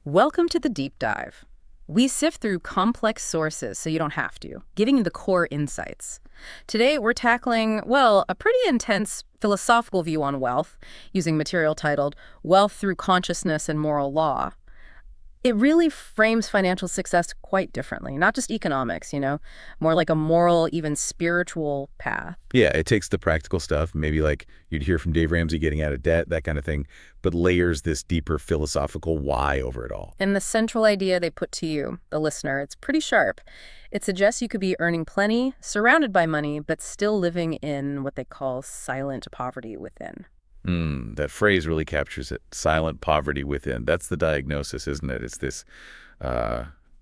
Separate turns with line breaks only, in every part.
Welcome to the deep dive. We sift through complex sources so you don't have to, giving you the core insights. Today, we're tackling, well, a pretty intense philosophical view on wealth, using material titled Wealth Through Consciousness and Moral Law. It really frames financial success quite differently, not just economics, more like a moral, even spiritual path.
Yeah, it takes the practical stuff, maybe like you'd hear from Dave Ramsey getting out of debt, that kind of thing, but layers this deeper philosophical why over it all.
And the central idea they put to you, the listener, it's pretty sharp. It suggests you could be earning plenty, surrounded by money, but still living in what they call silent poverty within.
That phrase really captures it. Silent poverty within. That's the diagnosis, isn't it? It's this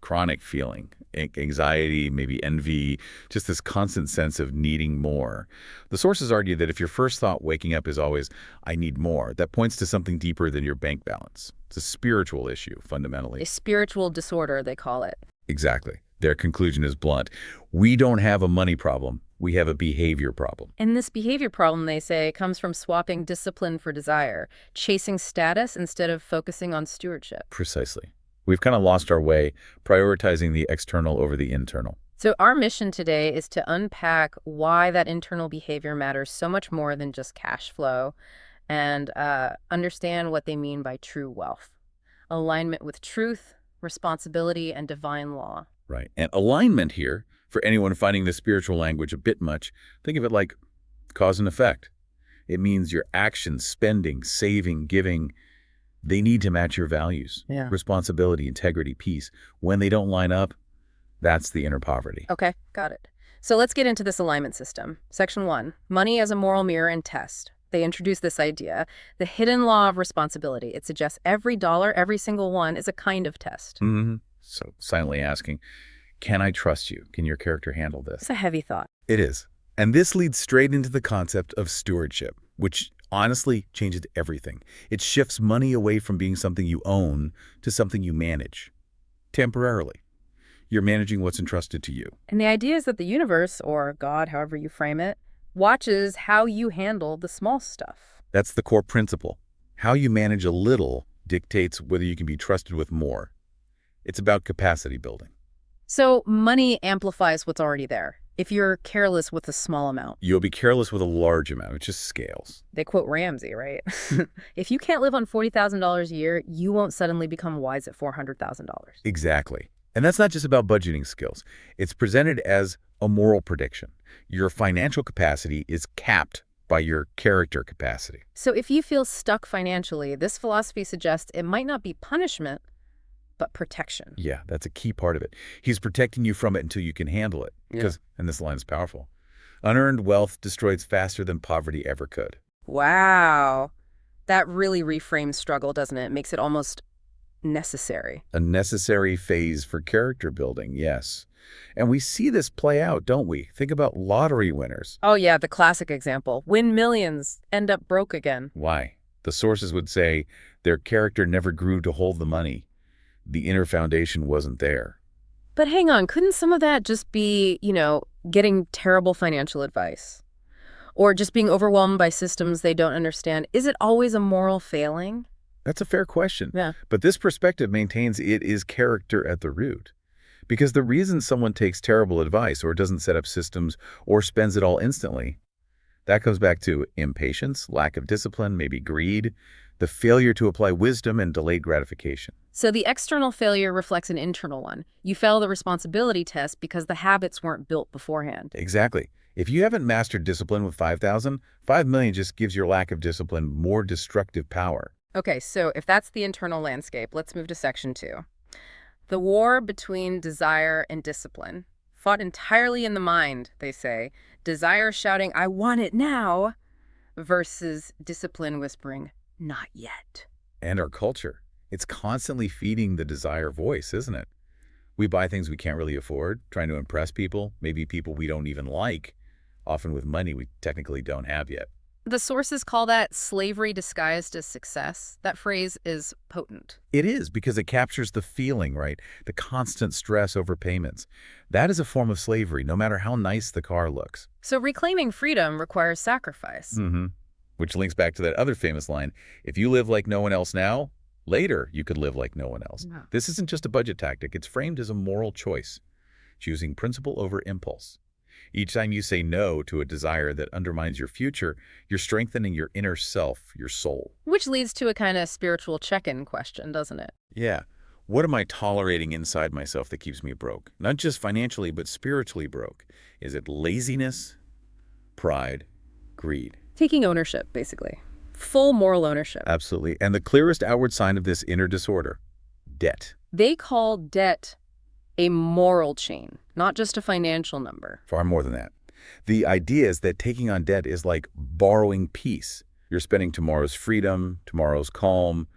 chronic feeling, anxiety, maybe envy, just this constant sense of needing more. The sources argue that if your first thought waking up is always, I need more, that points to something deeper than your bank balance. It's a spiritual issue, fundamentally.
A spiritual disorder, they call it.
Exactly. Their conclusion is blunt. We don't have a money problem. We have a behavior problem.
And this behavior problem, they say, comes from swapping discipline for desire, chasing status instead of focusing on stewardship.
Precisely. We've kind of lost our way, prioritizing the external over the internal.
So our mission today is to unpack why that internal behavior matters so much more than just cash flow and understand what they mean by true wealth. Alignment with truth, responsibility, and divine law.
Right. And alignment here, for anyone finding the spiritual language a bit much, think of it like cause and effect. It means your actions, spending, saving, giving, they need to match your values.
Yeah.
Responsibility, integrity, peace. When they don't line up, that's the inner poverty.
Okay, got it. So let's get into this alignment system. Section 1, money as a moral mirror and test. They introduce this idea, the hidden law of responsibility. It suggests every dollar, every single one, is a kind of test.
So silently asking, can I trust you? Can your character handle this?
It's a heavy thought.
It is. And this leads straight into the concept of stewardship, which honestly changes everything. It shifts money away from being something you own to something you manage. Temporarily. You're managing what's entrusted to you.
And the idea is that the universe, or God, however you frame it, watches how you handle the small stuff.
That's the core principle. How you manage a little dictates whether you can be trusted with more. It's about capacity building.
So money amplifies what's already there. If you're careless with a small amount.
You'll be careless with a large amount. It just scales.
They quote Ramsey, right? If you can't live on $40,000 a year, you won't suddenly become wise at $400,000.
Exactly. And that's not just about budgeting skills. It's presented as a moral prediction. Your financial capacity is capped by your character capacity.
So if you feel stuck financially, this philosophy suggests it might not be punishment, but protection.
Yeah, that's a key part of it. He's protecting you from it until you can handle it. Because, and this line is powerful, unearned wealth destroys faster than poverty ever could.
Wow. That really reframes struggle, doesn't it? It makes it almost necessary.
A necessary phase for character building, yes. And we see this play out, don't we? Think about lottery winners.
Oh yeah, the classic example. Win millions, end up broke again.
Why? The sources would say their character never grew to hold the money. The inner foundation wasn't there.
But hang on, couldn't some of that just be, getting terrible financial advice? Or just being overwhelmed by systems they don't understand? Is it always a moral failing?
That's a fair question.
Yeah.
But this perspective maintains it is character at the root. Because the reason someone takes terrible advice or doesn't set up systems or spends it all instantly, that comes back to impatience, lack of discipline, maybe greed, the failure to apply wisdom and delayed gratification.
So the external failure reflects an internal one. You fail the responsibility test because the habits weren't built beforehand.
Exactly. If you haven't mastered discipline with 5,000, 5 million just gives your lack of discipline more destructive power.
Okay, so if that's the internal landscape, let's move to section 2. The war between desire and discipline, fought entirely in the mind, they say. Desire shouting, I want it now, versus discipline whispering, not yet.
And our culture. It's constantly feeding the desire voice, isn't it? We buy things we can't really afford, trying to impress people, maybe people we don't even like, often with money we technically don't have yet.
The sources call that slavery disguised as success. That phrase is potent.
It is, because it captures the feeling, right? The constant stress over payments. That is a form of slavery, no matter how nice the car looks.
So reclaiming freedom requires sacrifice.
Which links back to that other famous line, if you live like no one else now, Later, you could live like no one else.
Yeah.
This isn't just a budget tactic. It's framed as a moral choice, choosing principle over impulse. Each time you say no to a desire that undermines your future, you're strengthening your inner self, your soul.
Which leads to a kind of spiritual check-in question, doesn't it?
Yeah. What am I tolerating inside myself that keeps me broke? Not just financially, but spiritually broke. Is it laziness, pride, greed?
Taking ownership, basically. Full moral ownership.
Absolutely. And the clearest outward sign of this inner disorder, debt.
They call debt a moral chain, not just a financial number.
Far more than that. The idea is that taking on debt is like borrowing peace. You're spending tomorrow's freedom, tomorrow's calm,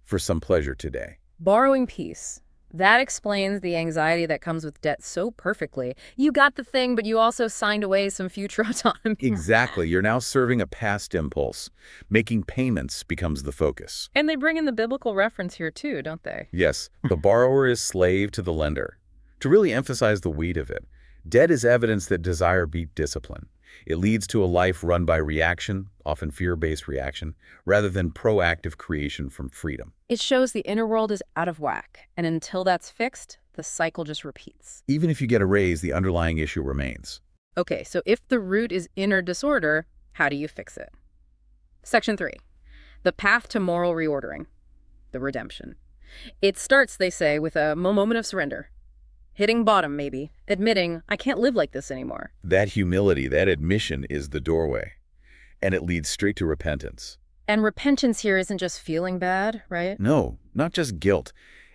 for some pleasure today.
Borrowing peace. That explains the anxiety that comes with debt so perfectly. You got the thing, but you also signed away some future autonomy.
Exactly. You're now serving a past impulse. Making payments becomes the focus.
And they bring in the biblical reference here too, don't they?
Yes, the borrower is slave to the lender. To really emphasize the weight of it, debt is evidence that desire beat discipline. It leads to a life run by reaction, often fear-based reaction, rather than proactive creation from freedom.
It shows the inner world is out of whack, and until that's fixed, the cycle just repeats.
Even if you get a raise, the underlying issue remains.
Okay, so if the root is inner disorder, how do you fix it? Section 3, the path to moral reordering, the redemption. It starts, they say, with a moment of surrender. Hitting bottom, maybe. Admitting, I can't live like this anymore.
That humility, that admission is the doorway, and it leads straight to repentance.
And repentance here isn't just feeling bad, right?
No, not just guilt.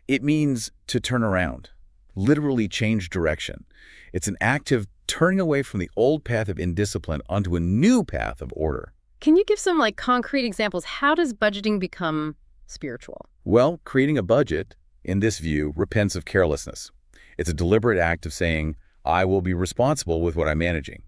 It means to turn around, literally change direction. It's an active turning away from the old path of indiscipline onto a new path of order.
Can you give some concrete examples? How does budgeting become spiritual?
Well, creating a budget, in this view, repents of carelessness. It's a deliberate act of saying, I will be responsible with what I'm managing.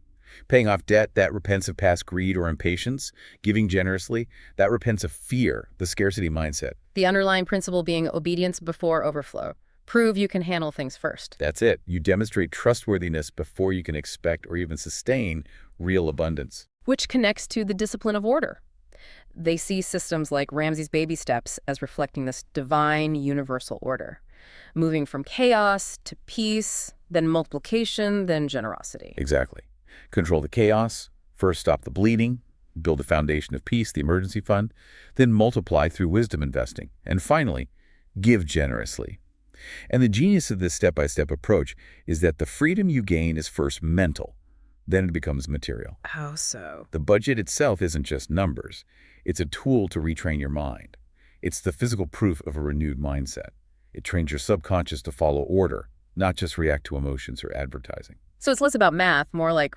Paying off debt, that repents of past greed or impatience. Giving generously, that repents of fear, the scarcity mindset.
The underlying principle being obedience before overflow. Prove you can handle things first.
That's it. You demonstrate trustworthiness before you can expect or even sustain real abundance.
Which connects to the discipline of order. They see systems like Ramsey's baby steps as reflecting this divine universal order. Moving from chaos to peace, then multiplication, then generosity.
Exactly. Control the chaos, first stop the bleeding, build a foundation of peace, the emergency fund, then multiply through wisdom investing, and finally, give generously. And the genius of this step-by-step approach is that the freedom you gain is first mental, then it becomes material.
How so?
The budget itself isn't just numbers. It's a tool to retrain your mind. It's the physical proof of a renewed mindset. It trains your subconscious to follow order, not just react to emotions or advertising.
So it's less about math, more like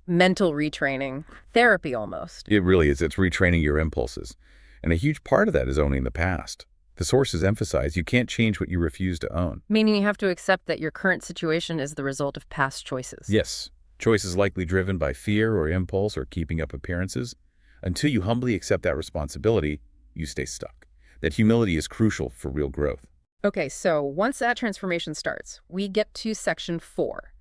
mental retraining, therapy almost.
It really is. It's retraining your impulses. And a huge part of that is owning the past. The sources emphasize you can't change what you refuse to own.
Meaning you have to accept that your current situation is the result of past choices.
Yes, choices likely driven by fear or impulse or keeping up appearances. Until you humbly accept that responsibility, you stay stuck. That humility is crucial for real growth.
Okay, so once that transformation starts, we get to section 4.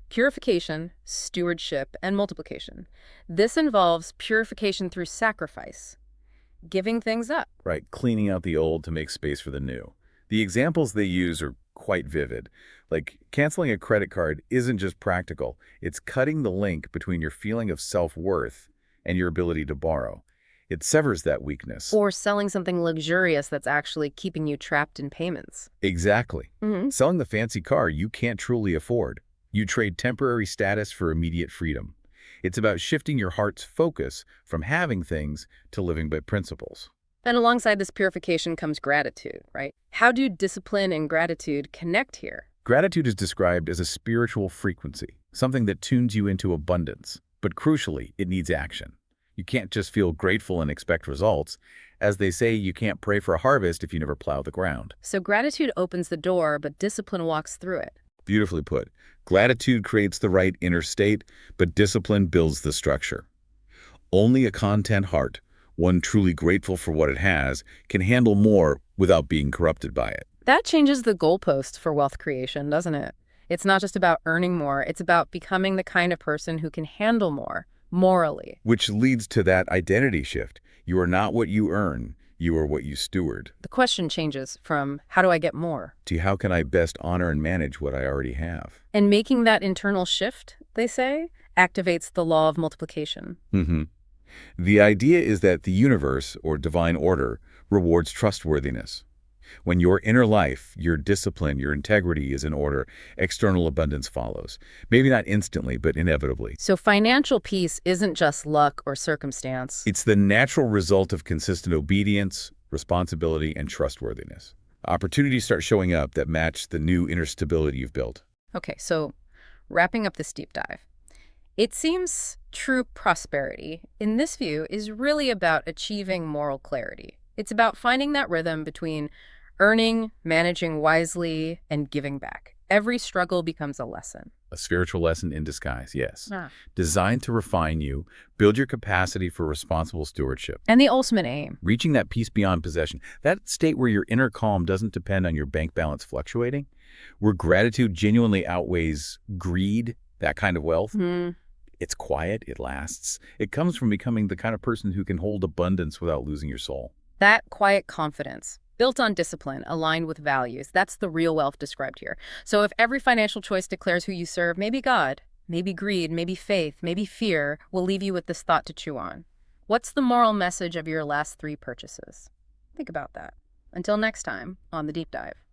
Purification, stewardship, and multiplication. This involves purification through sacrifice, giving things up.
Right, cleaning out the old to make space for the new. The examples they use are quite vivid. Like, canceling a credit card isn't just practical. It's cutting the link between your feeling of self-worth and your ability to borrow. It severs that weakness.
Or selling something luxurious that's actually keeping you trapped in payments.
Exactly. Selling the fancy car you can't truly afford. You trade temporary status for immediate freedom. It's about shifting your heart's focus from having things to living by principles.
And alongside this purification comes gratitude, right? How do discipline and gratitude connect here?
Gratitude is described as a spiritual frequency, something that tunes you into abundance. But crucially, it needs action. You can't just feel grateful and expect results. As they say, you can't pray for a harvest if you never plow the ground.
So gratitude opens the door, but discipline walks through it.
Beautifully put. Gratitude creates the right inner state, but discipline builds the structure. Only a content heart, one truly grateful for what it has, can handle more without being corrupted by it.
That changes the goalposts for wealth creation, doesn't it? It's not just about earning more, it's about becoming the kind of person who can handle more, morally.
Which leads to that identity shift. You are not what you earn. You are what you steward.
The question changes from how do I get more?
To how can I best honor and manage what I already have?
And making that internal shift, they say, activates the law of multiplication.
hmm The idea is that the universe, or divine order, rewards trustworthiness. When your inner life, your discipline, your integrity is in order, external abundance follows. Maybe not instantly, but inevitably.
So financial peace isn't just luck or circumstance.
It's the natural result of consistent obedience, responsibility, and trustworthiness. Opportunities start showing up that match the new inner stability you've built.
Okay, so wrapping up this deep dive. It seems true prosperity, in this view, is really about achieving moral clarity. It's about finding that rhythm between earning, managing wisely, and giving back. Every struggle becomes a lesson.
A spiritual lesson in disguise, yes.
Ah.
Designed to refine you, build your capacity for responsible stewardship.
And the ultimate aim.
Reaching that peace beyond possession, that state where your inner calm doesn't depend on your bank balance fluctuating, where gratitude genuinely outweighs greed, that kind of wealth. It's quiet, it lasts. It comes from becoming the kind of person who can hold abundance without losing your soul.
That quiet confidence, built on discipline, aligned with values, that's the real wealth described here. So if every financial choice declares who you serve, maybe God, maybe greed, maybe faith, maybe fear, will leave you with this thought to chew on. What's the moral message of your last 3 purchases? Think about that. Until next time on The Deep Dive.